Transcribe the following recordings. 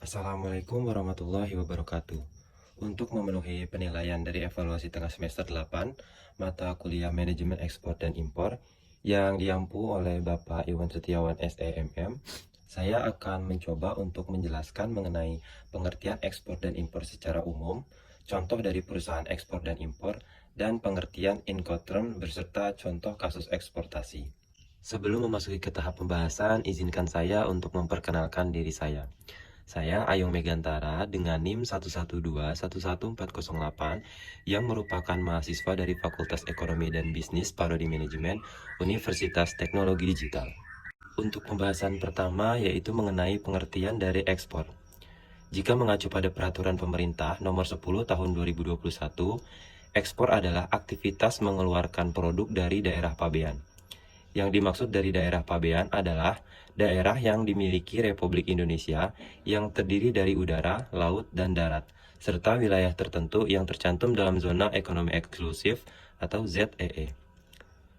Assalamualaikum warahmatullahi wabarakatuh. Untuk memenuhi penilaian dari evaluasi tengah semester 8, mata kuliah Manajemen Ekspor dan Impor yang diampu oleh Bapak Iwan Setiawan SEMM, saya akan mencoba untuk menjelaskan mengenai pengertian ekspor dan impor secara umum, contoh dari perusahaan ekspor dan impor, dan pengertian Incoterm beserta contoh kasus eksportasi. Sebelum memasuki ke tahap pembahasan, izinkan saya untuk memperkenalkan diri saya. Saya Ayong Megantara dengan NIM 112111408 yang merupakan mahasiswa dari Fakultas Ekonomi dan Bisnis Prodi Manajemen Universitas Teknologi Digital. Untuk pembahasan pertama yaitu mengenai pengertian dari ekspor. Jika mengacu pada peraturan pemerintah nomor 10 tahun 2021, ekspor adalah aktivitas mengeluarkan produk dari daerah pabean. Yang dimaksud dari daerah pabean adalah daerah yang dimiliki Republik Indonesia yang terdiri dari udara, laut, dan darat, serta wilayah tertentu yang tercantum dalam zona ekonomi eksklusif atau ZEE.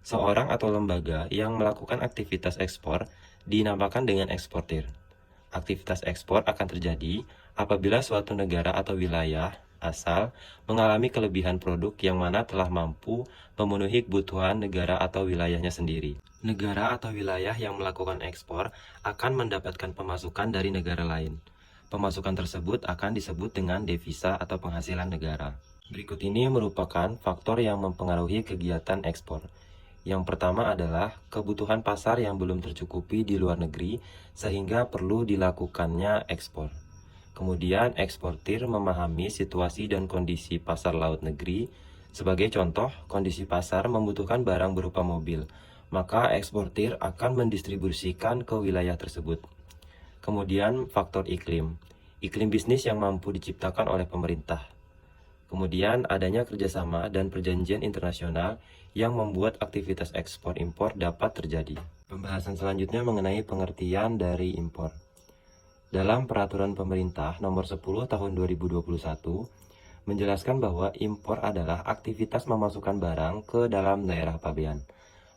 Seorang atau lembaga yang melakukan aktivitas ekspor dinamakan dengan eksportir. Aktivitas ekspor akan terjadi apabila suatu negara atau wilayah asal mengalami kelebihan produk yang mana telah mampu memenuhi kebutuhan negara atau wilayahnya sendiri. Negara atau wilayah yang melakukan ekspor akan mendapatkan pemasukan dari negara lain. Pemasukan tersebut akan disebut dengan devisa atau penghasilan negara. Berikut ini merupakan faktor yang mempengaruhi kegiatan ekspor. Yang pertama adalah kebutuhan pasar yang belum tercukupi di luar negeri sehingga perlu dilakukannya ekspor. Kemudian eksportir memahami situasi dan kondisi pasar laut negeri. Sebagai contoh, kondisi pasar membutuhkan barang berupa mobil, maka eksportir akan mendistribusikan ke wilayah tersebut. Kemudian faktor iklim. Iklim bisnis yang mampu diciptakan oleh pemerintah. Kemudian adanya kerjasama dan perjanjian internasional yang membuat aktivitas ekspor impor dapat terjadi. Pembahasan selanjutnya mengenai pengertian dari impor. Dalam peraturan pemerintah nomor 10 tahun 2021 menjelaskan bahwa impor adalah aktivitas memasukkan barang ke dalam daerah pabean.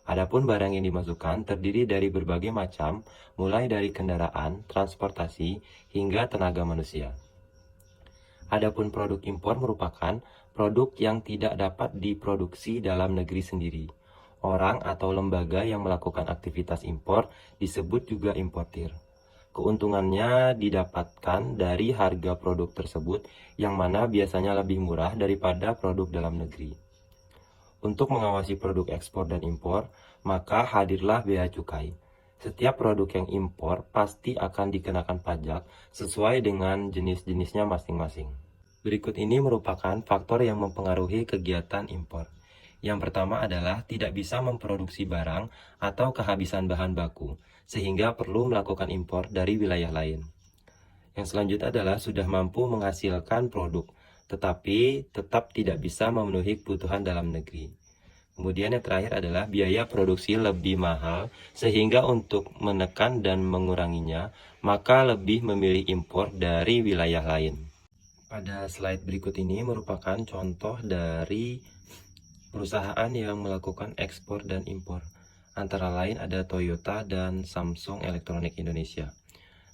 Adapun barang yang dimasukkan terdiri dari berbagai macam, mulai dari kendaraan, transportasi, hingga tenaga manusia. Adapun produk impor merupakan produk yang tidak dapat diproduksi dalam negeri sendiri. Orang atau lembaga yang melakukan aktivitas impor disebut juga importir. Keuntungannya didapatkan dari harga produk tersebut yang mana biasanya lebih murah daripada produk dalam negeri. Untuk mengawasi produk ekspor dan impor, maka hadirlah bea cukai. Setiap produk yang impor pasti akan dikenakan pajak sesuai dengan jenis-jenisnya masing-masing. Berikut ini merupakan faktor yang mempengaruhi kegiatan impor. Yang pertama adalah tidak bisa memproduksi barang atau kehabisan bahan baku, sehingga perlu melakukan impor dari wilayah lain. Yang selanjutnya adalah sudah mampu menghasilkan produk, tetapi tetap tidak bisa memenuhi kebutuhan dalam negeri. Kemudian yang terakhir adalah biaya produksi lebih mahal, sehingga untuk menekan dan menguranginya, maka lebih memilih impor dari wilayah lain. Pada slide berikut ini merupakan contoh dari perusahaan yang melakukan ekspor dan impor. Antara lain ada Toyota dan Samsung Electronics Indonesia.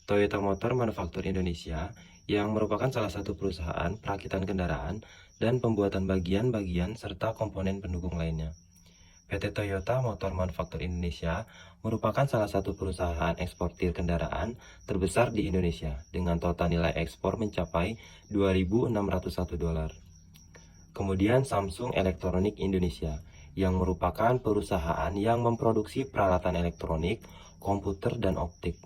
Toyota Motor Manufaktur Indonesia yang merupakan salah satu perusahaan perakitan kendaraan dan pembuatan bagian-bagian serta komponen pendukung lainnya. PT Toyota Motor Manufaktur Indonesia merupakan salah satu perusahaan eksportir kendaraan terbesar di Indonesia dengan total nilai ekspor mencapai $2.601. Kemudian Samsung Electronics Indonesia yang merupakan perusahaan yang memproduksi peralatan elektronik, komputer, dan optik.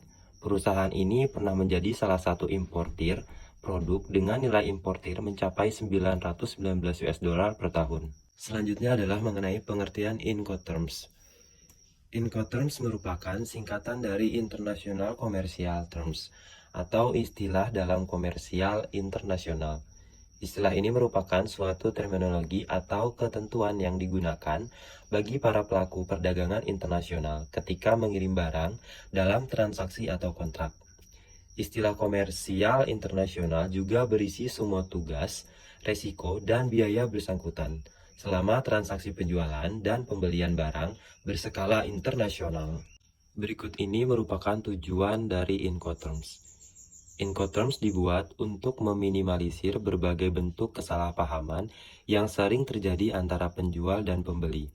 Perusahaan ini pernah menjadi salah satu importir produk dengan nilai importir mencapai $919 per tahun. Selanjutnya adalah mengenai pengertian Incoterms. Incoterms merupakan singkatan dari International Commercial Terms atau istilah dalam komersial internasional. Istilah ini merupakan suatu terminologi atau ketentuan yang digunakan bagi para pelaku perdagangan internasional ketika mengirim barang dalam transaksi atau kontrak. Istilah komersial internasional juga berisi semua tugas, resiko, dan biaya bersangkutan selama transaksi penjualan dan pembelian barang berskala internasional. Berikut ini merupakan tujuan dari Incoterms. Incoterms dibuat untuk meminimalisir berbagai bentuk kesalahpahaman yang sering terjadi antara penjual dan pembeli.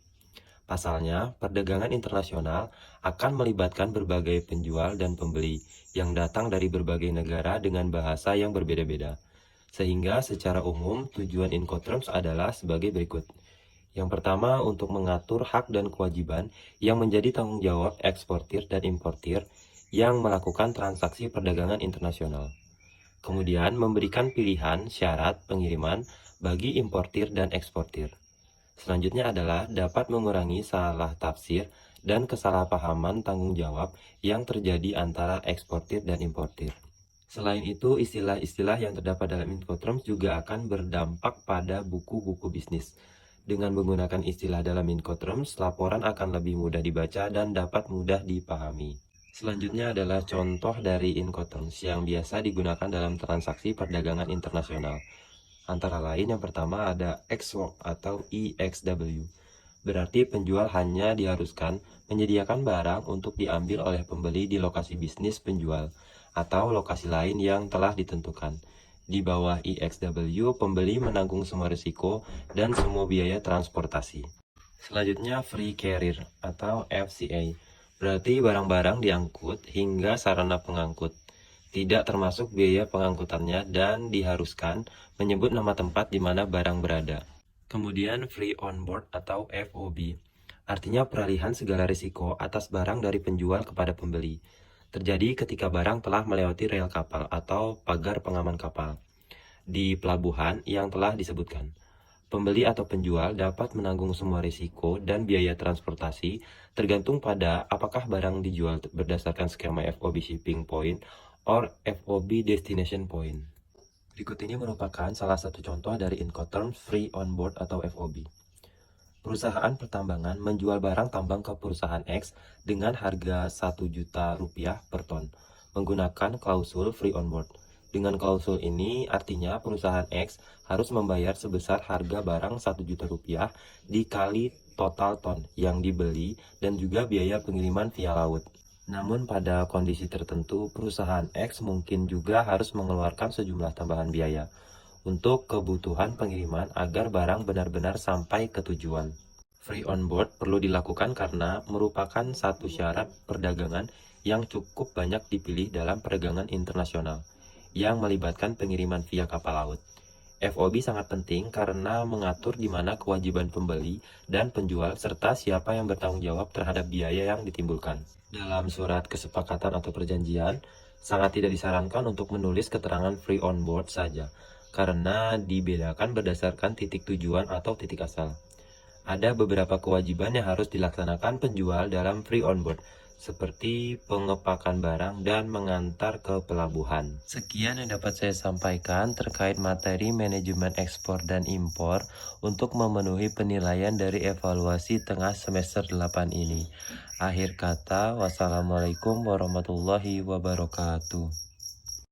Pasalnya, perdagangan internasional akan melibatkan berbagai penjual dan pembeli yang datang dari berbagai negara dengan bahasa yang berbeda-beda. Sehingga secara umum tujuan Incoterms adalah sebagai berikut. Yang pertama, untuk mengatur hak dan kewajiban yang menjadi tanggung jawab eksportir dan importir yang melakukan transaksi perdagangan internasional. Kemudian, memberikan pilihan syarat pengiriman bagi importir dan eksportir. Selanjutnya adalah dapat mengurangi salah tafsir dan kesalahpahaman tanggung jawab yang terjadi antara eksportir dan importir. Selain itu, istilah-istilah yang terdapat dalam Incoterms juga akan berdampak pada buku-buku bisnis. Dengan menggunakan istilah dalam Incoterms, laporan akan lebih mudah dibaca dan dapat mudah dipahami. Selanjutnya adalah contoh dari Incoterms yang biasa digunakan dalam transaksi perdagangan internasional. Antara lain yang pertama ada EXW atau EXW. Berarti penjual hanya diharuskan menyediakan barang untuk diambil oleh pembeli di lokasi bisnis penjual atau lokasi lain yang telah ditentukan. Di bawah EXW, pembeli menanggung semua risiko dan semua biaya transportasi. Selanjutnya free carrier atau FCA. Berarti barang-barang diangkut hingga sarana pengangkut. Tidak termasuk biaya pengangkutannya dan diharuskan menyebut nama tempat di mana barang berada. Kemudian free on board atau FOB. Artinya peralihan segala risiko atas barang dari penjual kepada pembeli. Terjadi ketika barang telah melewati rel kapal atau pagar pengaman kapal di pelabuhan yang telah disebutkan. Pembeli atau penjual dapat menanggung semua risiko dan biaya transportasi tergantung pada apakah barang dijual berdasarkan skema FOB shipping point or FOB destination point. Berikut ini merupakan salah satu contoh dari Incoterms free on board atau FOB. Perusahaan pertambangan menjual barang tambang ke perusahaan X dengan harga Rp1.000.000 per ton, menggunakan klausul free on board. Dengan klausul ini artinya perusahaan X harus membayar sebesar harga barang Rp1.000.000 dikali total ton yang dibeli dan juga biaya pengiriman via laut. Namun pada kondisi tertentu perusahaan X mungkin juga harus mengeluarkan sejumlah tambahan biaya untuk kebutuhan pengiriman agar barang benar-benar sampai ke tujuan. Free on board perlu dilakukan karena merupakan satu syarat perdagangan yang cukup banyak dipilih dalam perdagangan internasional yang melibatkan pengiriman via kapal laut. FOB sangat penting karena mengatur di mana kewajiban pembeli dan penjual serta siapa yang bertanggung jawab terhadap biaya yang ditimbulkan. Dalam surat kesepakatan atau perjanjian, sangat tidak disarankan untuk menulis keterangan free on board saja karena dibedakan berdasarkan titik tujuan atau titik asal. Ada beberapa kewajiban yang harus dilaksanakan penjual dalam free on board, seperti pengepakan barang dan mengantar ke pelabuhan. Sekian yang dapat saya sampaikan terkait materi manajemen ekspor dan impor untuk memenuhi penilaian dari evaluasi tengah semester 8 ini. Akhir kata, wassalamualaikum warahmatullahi wabarakatuh.